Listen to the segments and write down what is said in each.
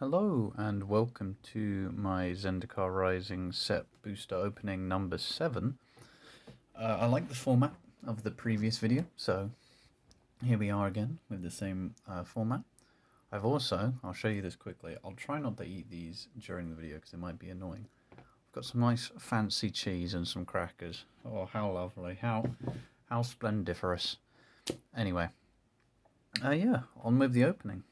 Hello and welcome to my Zendikar Rising set booster opening number 7. I like the format of the previous video, so here we are again with the same format. I'll show you this quickly, I'll try not to eat these during the video because it might be annoying. I've got some nice fancy cheese and some crackers. Oh, how lovely, how splendiferous. Anyway, yeah, on with the opening.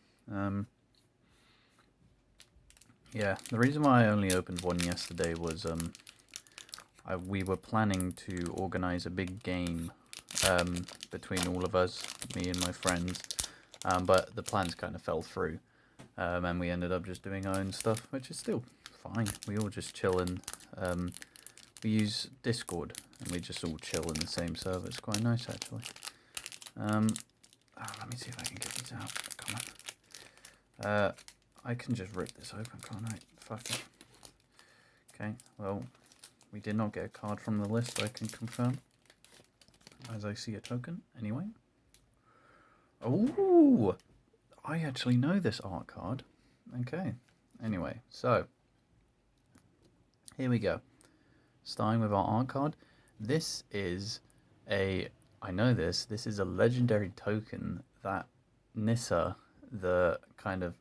Yeah, the reason why I only opened one yesterday was we were planning to organize a big game between all of us, me and my friends, but the plans kind of fell through, and we ended up just doing our own stuff, which is still fine. We all just chill and we use Discord, and we just all chill in the same server. It's quite nice, actually. Let me see if I can get these out. Come on. I can just rip this open, can't I? Fuck it. Okay, well, we did not get a card from the list, I can confirm. As I see a token, anyway. Oh, I actually know this art card. Okay, anyway, so here we go. Starting with our art card. This is this is a legendary token that Nissa, the kind of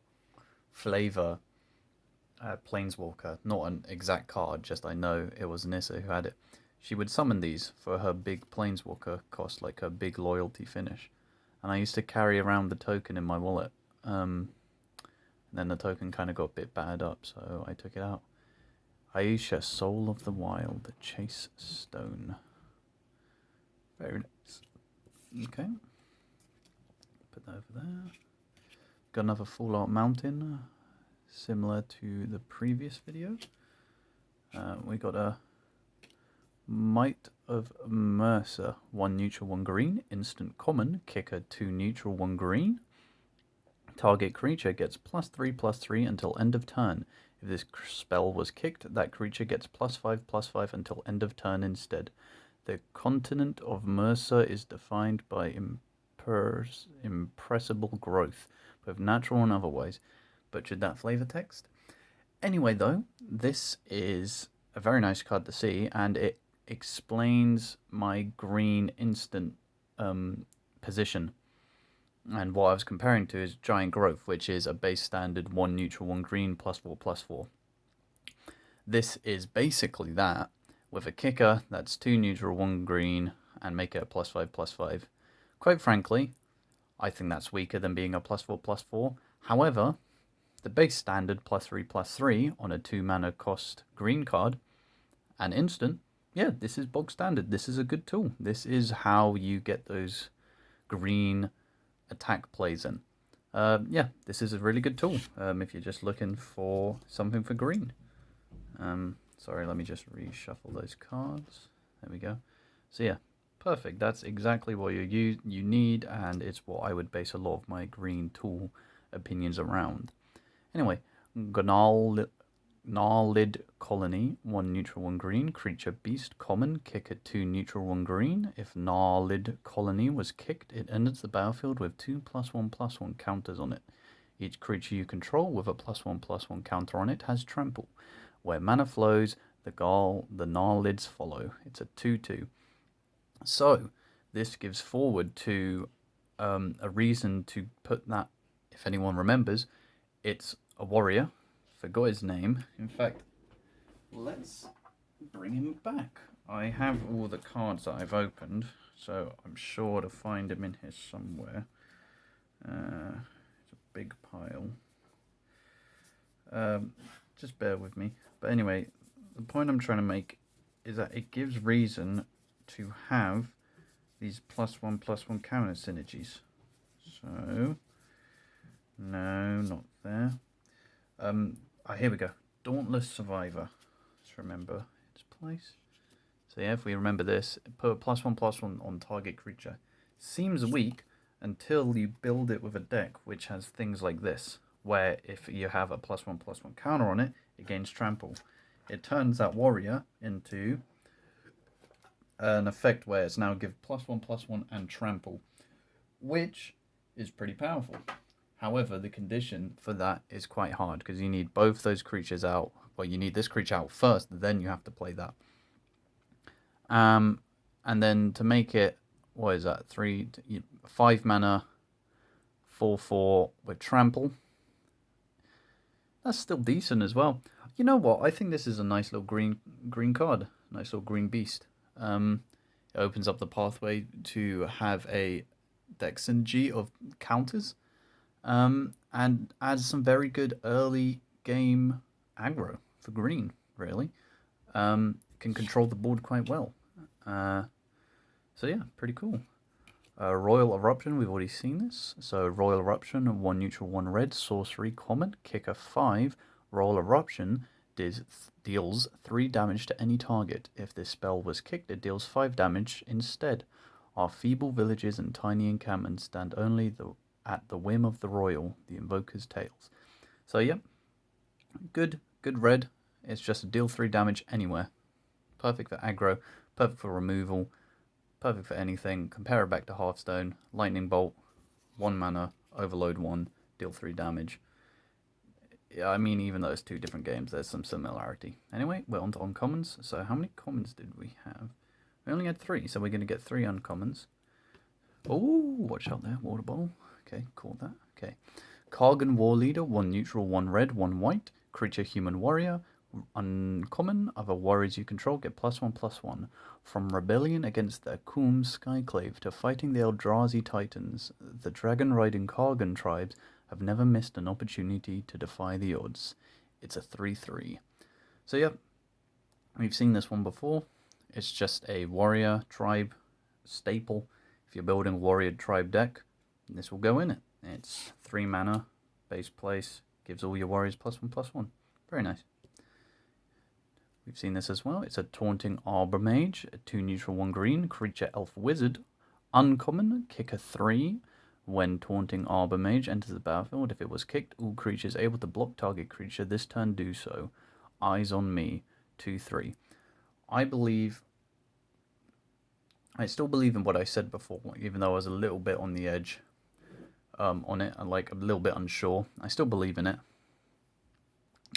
flavor planeswalker, not an exact card, just I know it was Nissa who had it. She would summon these for her big planeswalker cost, like her big loyalty finish. And I used to carry around the token in my wallet. And then the token kind of got a bit battered up, so I took it out. Aisha, Soul of the Wild, Chase Stone. Very nice. Okay. Put that over there. Got another full art mountain, similar to the previous video. We got a Might of Mercer, 1 neutral, 1 green, instant common, kicker 2 neutral, 1 green. Target creature gets +3/+3 until end of turn. If this spell was kicked, that creature gets +5/+5 until end of turn instead. The continent of Mercer is defined by impressible growth, both natural and otherwise. Butchered that flavor text. Anyway, though, this is a very nice card to see, and it explains my green instant position. And what I was comparing to is Giant Growth, which is a base standard 1 neutral, 1 green, +4/+4. This is basically that, with a kicker that's 2 neutral, 1 green, and make it a +5/+5. Quite frankly, I think that's weaker than being a +4/+4. However, the base standard +3/+3 on a 2 mana cost green card and instant, yeah, this is bog standard. This is a good tool. This is how you get those green attack plays in. Yeah, this is a really good tool if you're just looking for something for green. Sorry, let me just reshuffle those cards. There we go. So yeah, perfect. That's exactly what you need, and it's what I would base a lot of my green tool opinions around. Anyway, Gnarlid Colony, 1 neutral, 1 green, creature beast, common, kicker 2 neutral, 1 green. If Gnarlid Colony was kicked, it enters the battlefield with 2+1/+1 counters on it. Each creature you control with a +1/+1 counter on it has trample. Where mana flows, the Gnarlids follow. It's a 2/2. So, this gives forward to a reason to put that, if anyone remembers, it's a warrior. Forgot his name. In fact, let's bring him back. I have all the cards that I've opened, so I'm sure to find him in here somewhere. It's a big pile. Just bear with me. But anyway, the point I'm trying to make is that it gives reason to have these +1/+1 counter synergies. So, no, not there. Here we go. Dauntless Survivor. Let's remember its place. So yeah, if we remember this, put a +1/+1 on target creature. Seems weak until you build it with a deck which has things like this, where if you have a +1/+1 counter on it, it gains trample. It turns that warrior into an effect where it's now give +1/+1 and trample, which is pretty powerful. However, the condition for that is quite hard because you need both those creatures out. Well, you need this creature out first, then you have to play that. And then to make it, what is that? 5 mana, 4/4 with trample. That's still decent as well. You know what? I think this is a nice little green card. Nice little green beast. It opens up the pathway to have a deck synergy of counters. And adds some very good early game aggro for green, really. Can control the board quite well. So yeah, pretty cool. Royal Eruption, we've already seen this. So Royal Eruption, 1 neutral, 1 red, sorcery, common, kicker 5. Royal Eruption deals 3 damage to any target. If this spell was kicked, it deals 5 damage instead. Our feeble villages and tiny encampments stand only at the whim of the royal, the invoker's tales. So yeah, good red. It's just a deal 3 damage anywhere. Perfect for aggro, perfect for removal, perfect for anything. Compare it back to Hearthstone. Lightning Bolt, 1 mana, overload 1, deal 3 damage. Yeah, I mean, even though it's 2 different games, there's some similarity. Anyway, we're on to uncommons. So how many commons did we have? We only had 3, so we're going to get 3 uncommons. Oh, watch out there, water bottle. Okay, caught that. Okay. Kargan War Leader, 1 neutral, 1 red, 1 white. Creature Human Warrior. Uncommon. Other warriors you control get +1/+1. From rebellion against the Akum Skyclave to fighting the Eldrazi Titans, the dragon-riding Kargan tribes have never missed an opportunity to defy the odds. It's a 3/3. So yeah, we've seen this one before. It's just a warrior tribe staple. If you're building a warrior tribe deck, this will go in it. It's 3 mana, base place, gives all your warriors +1/+1. Very nice. We've seen this as well. It's a Taunting Arbor Mage, a 2 neutral, 1 green, creature elf wizard. Uncommon, kicker 3. When Taunting Arbor Mage enters the battlefield, if it was kicked, all creatures able to block target creature this turn do so. Eyes on me, 2/3. I still believe in what I said before, even though I was a little bit on the edge on it, like a little bit unsure. I still believe in it.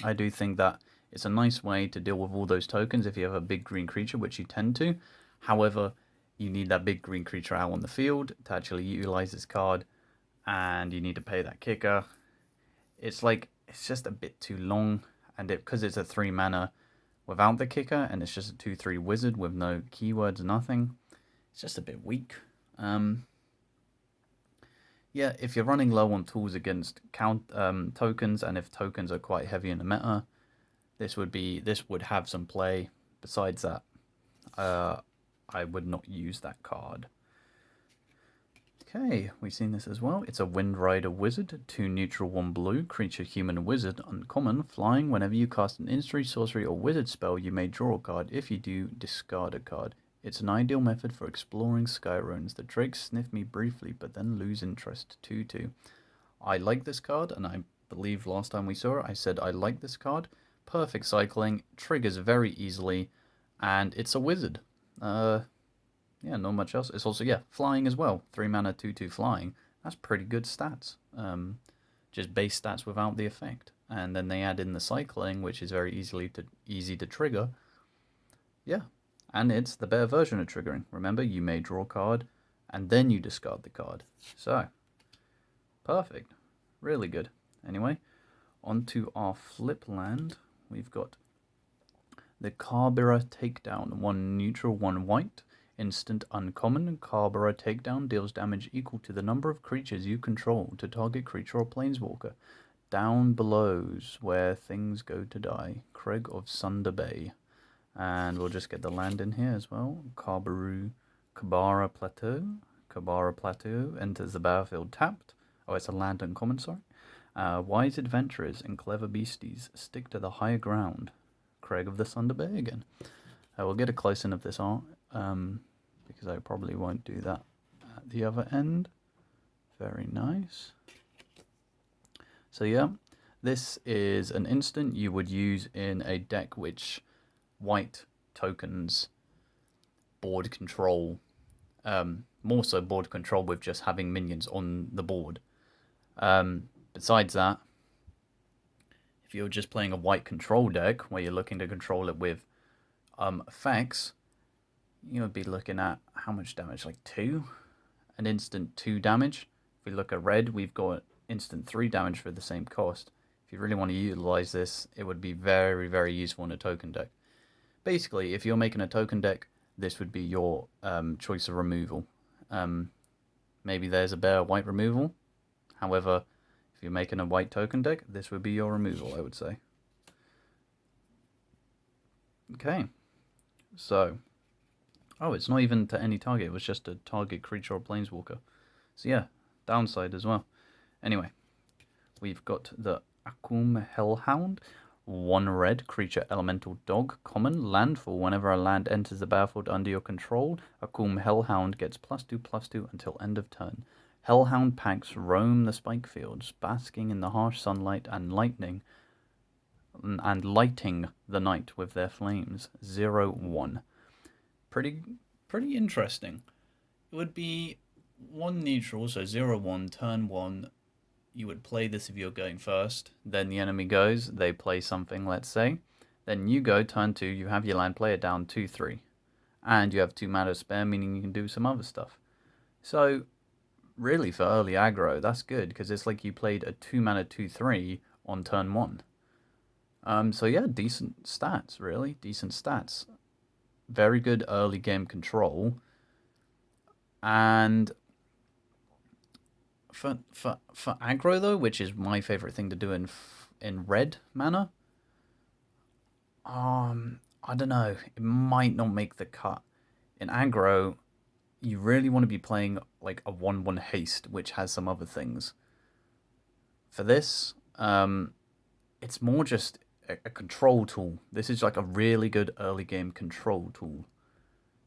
I do think that it's a nice way to deal with all those tokens if you have a big green creature, which you tend to. However, you need that big green creature out on the field to actually utilize this card, and you need to pay that kicker. It's just a bit too long, and because it's a 3 mana without the kicker, and it's just a 2/3 wizard with no keywords, nothing, it's just a bit weak. Yeah, if you're running low on tools against tokens, and if tokens are quite heavy in the meta, this would have some play. Besides that, I would not use that card. Okay, we've seen this as well. It's a Wind Rider Wizard, 2 neutral, 1 blue, creature human wizard, uncommon, flying. Whenever you cast an instant, sorcery, or wizard spell, you may draw a card. If you do, discard a card. It's an ideal method for exploring sky runes. The drakes sniff me briefly, but then lose interest. 2/2. I like this card, and I believe last time we saw it, I said I like this card. Perfect cycling, triggers very easily, and it's a wizard. Yeah, not much else. It's also, yeah, flying as well. 3 mana, 2/2 flying. That's pretty good stats. Just base stats without the effect. And then they add in the cycling, which is very easy to trigger. Yeah, and it's the better version of triggering. Remember, you may draw a card, and then you discard the card. So, perfect. Really good. Anyway, on to our flip land. We've got the Carburer Takedown. 1 neutral, 1 white. Instant uncommon. Carburer Takedown deals damage equal to the number of creatures you control to target creature or planeswalker. Down below's where things go to die. Craig of Sunder Bay. And we'll just get the land in here as well. Kabara Plateau. Kabara Plateau enters the battlefield tapped. Oh, it's a land uncommon, sorry. Wise adventurers and clever beasties stick to the higher ground. Craig of the Sunder Bay again. We'll get a close in of this art, because I probably won't do that at the other end. Very nice. So yeah, this is an instant you would use in a deck which white tokens board control, more so board control with just having minions on the board. Besides that, if you're just playing a white control deck where you're looking to control it with effects, you would be looking at how much damage? Like 2? An instant 2 damage. If we look at red, we've got instant 3 damage for the same cost. If you really want to utilize this, it would be very, very useful in a token deck. Basically, if you're making a token deck, this would be your choice of removal. Maybe there's a better white removal. However, if you're making a white token deck, this would be your removal, I would say. Okay, so... Oh, it's not even to any target, it was just a target creature or planeswalker. So yeah, downside as well. Anyway, we've got the oooo Hellhound. 1 red, creature elemental dog, common, landfall. Whenever a land enters the battlefield under your control, oooo Hellhound gets +2/+2 until end of turn. Hellhound packs roam the spike fields, basking in the harsh sunlight and lighting the night with their flames. 0/1. Pretty interesting. It would be 1 neutral, so 0/1, turn 1. You would play this if you're going first. Then the enemy goes, they play something, let's say. Then you go, turn 2, you have your land, play it down 2/3. And you have 2 mana spare, meaning you can do some other stuff. So, really, for early aggro, that's good, because it's like you played a 2 mana 2/3 on turn 1. So yeah, decent stats, really. Decent stats. Very good early game control. And for aggro though, which is my favorite thing to do in red mana, I don't know. It might not make the cut. In aggro, you really want to be playing like a 1/1 haste, which has some other things. For this, it's more just a control tool. This is like a really good early game control tool.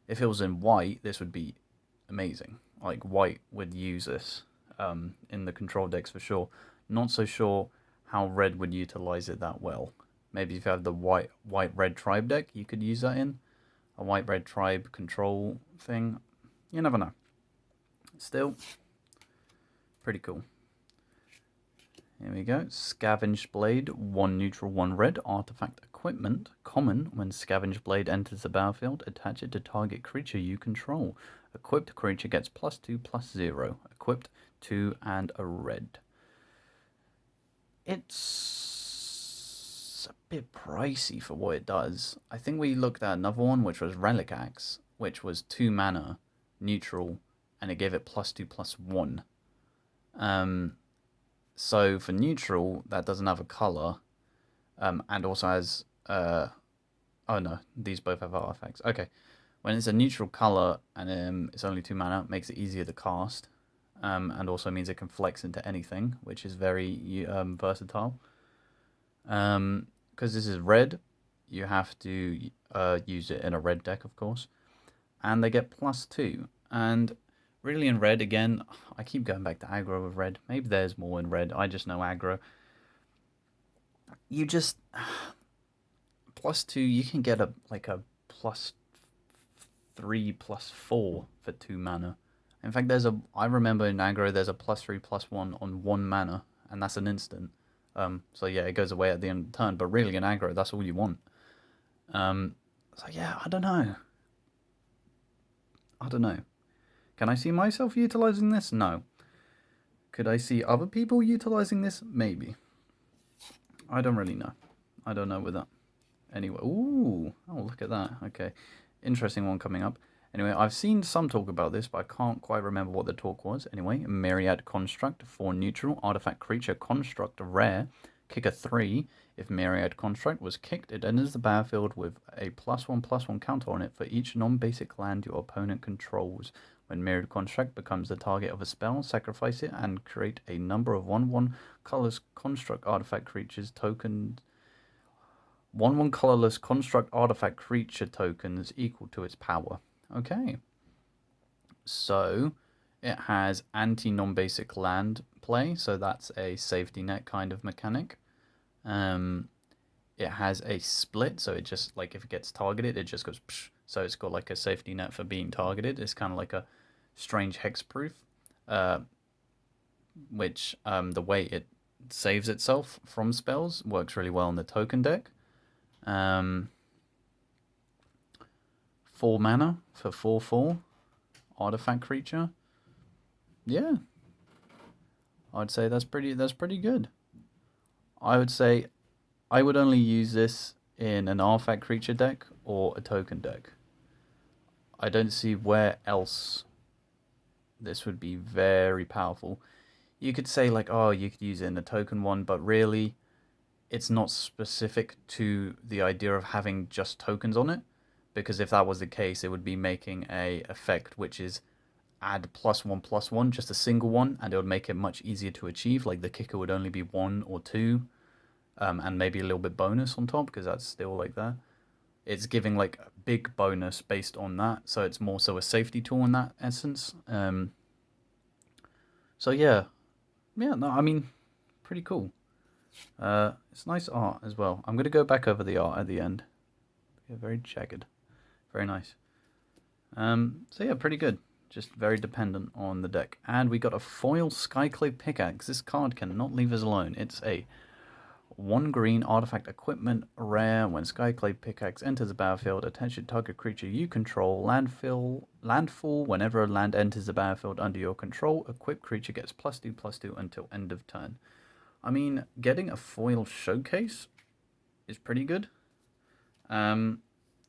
If it was in white, this would be amazing. Like, white would use this in the control decks for sure. Not so sure how red would utilize it that well. Maybe if you have the white-red tribe deck, you could use that in. A white-red tribe control thing. You never know. Still, pretty cool. Here we go. Scavenge Blade, 1 neutral, 1 red. Artifact equipment, common. When Scavenge Blade enters the battlefield, attach it to target creature you control. Equipped creature gets +2/+0. Equipped 2 and a red. It's a bit pricey for what it does. I think we looked at another one, which was Relic Axe, which was 2 mana, neutral, and it gave it +2/+1. So for neutral, that doesn't have a color, and also has, oh no, these both have artifacts. Okay, when it's a neutral color and it's only 2 mana, it makes it easier to cast, and also means it can flex into anything, which is very versatile. Because this is red, you have to use it in a red deck, of course, and they get +2, and really in red, again, I keep going back to aggro with red. Maybe there's more in red. I just know aggro. You just... +2, you can get a +3/+4 for 2 mana. In fact, I remember in aggro, there's a +3/+1 on 1 mana, and that's an instant. So yeah, it goes away at the end of the turn, but really in aggro, that's all you want. So yeah, I don't know. Can I see myself utilizing this? No. Could I see other people utilizing this? Maybe. I don't really know. I don't know with that. Anyway, ooh, oh, look at that. Okay, interesting one coming up. Anyway, I've seen some talk about this, but I can't quite remember what the talk was. Anyway, Myriad Construct, 4 neutral, artifact creature construct, rare, kicker 3. If Myriad Construct was kicked, it enters the battlefield with a +1/+1 counter on it for each non-basic land your opponent controls. When Myriad Construct becomes the target of a spell, sacrifice it and create a number of 1/1 colorless construct artifact creatures tokens. 1/1 colorless construct artifact creature tokens equal to its power. Okay. So it has anti-non-basic land play, so that's a safety net kind of mechanic. It has a split, so it just, like, if it gets targeted, it just goes psh, so it's got like a safety net for being targeted. It's kind of like a strange hexproof, which the way it saves itself from spells. Works really well in the token deck. 4 mana for 4/4 artifact creature. Yeah, I'd say that's pretty good. I would say I would only use this in an artifact creature deck or a token deck. I don't see where else this would be very powerful. You could say like, oh, you could use it in a token one, but really it's not specific to the idea of having just tokens on it, because if that was the case, it would be making a effect which is add +1/+1, just a single one, and it would make it much easier to achieve. Like the kicker would only be 1 or 2, and maybe a little bit bonus on top, because that's still like that. It's giving like a big bonus based on that, so it's more so a safety tool in that essence. So yeah, no, I mean, pretty cool. It's nice art as well. I'm gonna go back over the art at the end. Yeah, very jagged, very nice. So yeah, pretty good. Just very dependent on the deck. And we got a foil Skyclave Pickaxe. This card cannot leave us alone. It's a 1 green artifact equipment rare. When Skyclave Pickaxe enters the battlefield, attach your target creature you control, landfall. Whenever a land enters the battlefield under your control, equipped creature gets +2/+2 until end of turn. I mean, getting a foil showcase is pretty good. And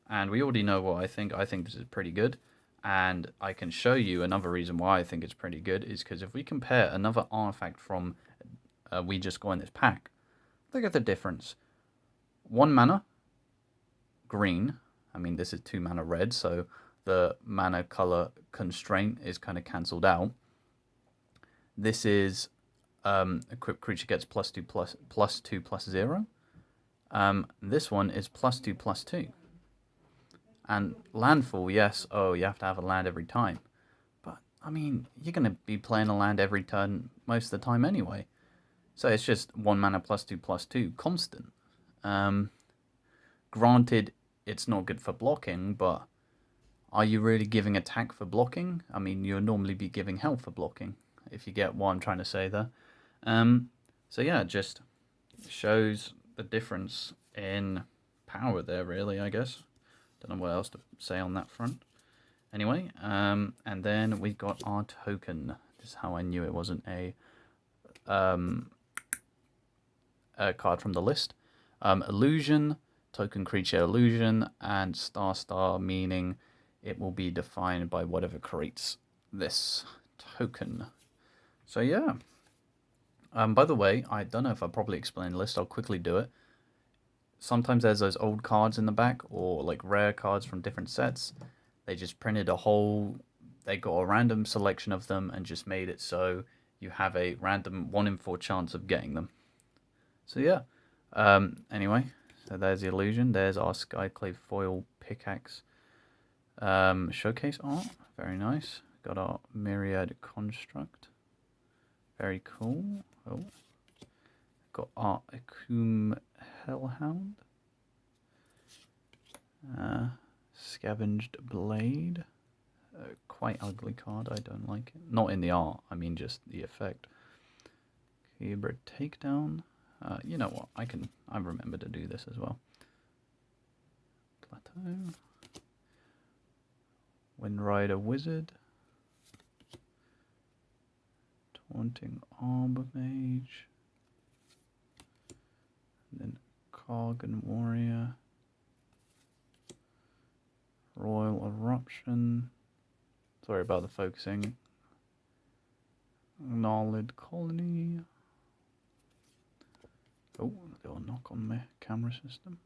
we already know what I think. I think this is pretty good. And I can show you another reason why I think it's pretty good is because if we compare another artifact from we just got in this pack, look at the difference. 1 mana, green. I mean, this is 2 mana red, so the mana color constraint is kind of cancelled out. This is equipped creature gets +2/+0. This one is +2/+2. And landfall, yes, oh, you have to have a land every time. But, I mean, you're going to be playing a land every turn most of the time anyway. So it's just 1 mana +2/+2, constant. Granted, it's not good for blocking, but are you really giving attack for blocking? I mean, you'll normally be giving health for blocking, if you get what I'm trying to say there. So yeah, just shows the difference in power there, really, I guess. Don't know what else to say on that front. Anyway, and then we got our token. This is how I knew it wasn't a card from the list. Illusion, token creature illusion, and star, meaning it will be defined by whatever creates this token. So yeah. By the way, I don't know if I probably explained the list. I'll quickly do it. Sometimes there's those old cards in the back, or like rare cards from different sets. They just printed they got a random selection of them and just made it so you have a random 1 in 4 chance of getting them. So yeah. Anyway, so there's the illusion. There's our Skyclave foil pickaxe showcase art. Very nice. Got our myriad construct. Very cool. Oh. Got our Akum Hellhound. Scavenged Blade. Quite ugly card. I don't like it. Not in the art. I mean just the effect. Cobra Takedown. You know what? I remember to do this as well. Plateau. Windrider Wizard. Taunting Arbor Mage. And then Kargan Warrior. Royal Eruption. Sorry about the focusing. Gnarled Colony. Oh, little knock on my camera system.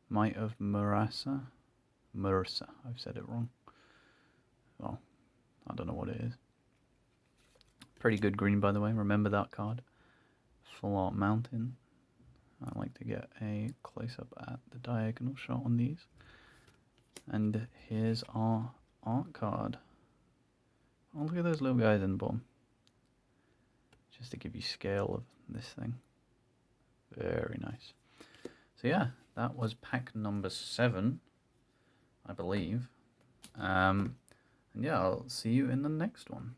Might of Murasa. I've said it wrong. Well, I don't know what it is. Pretty good green, by the way. Remember that card. Full Art Mountain. I like to get a close-up at the diagonal shot on these. And here's our art card. Oh, look at those little guys in the bottom. Just to give you scale of this thing. Very nice. So yeah, that was pack number 7, I believe. And yeah, I'll see you in the next one.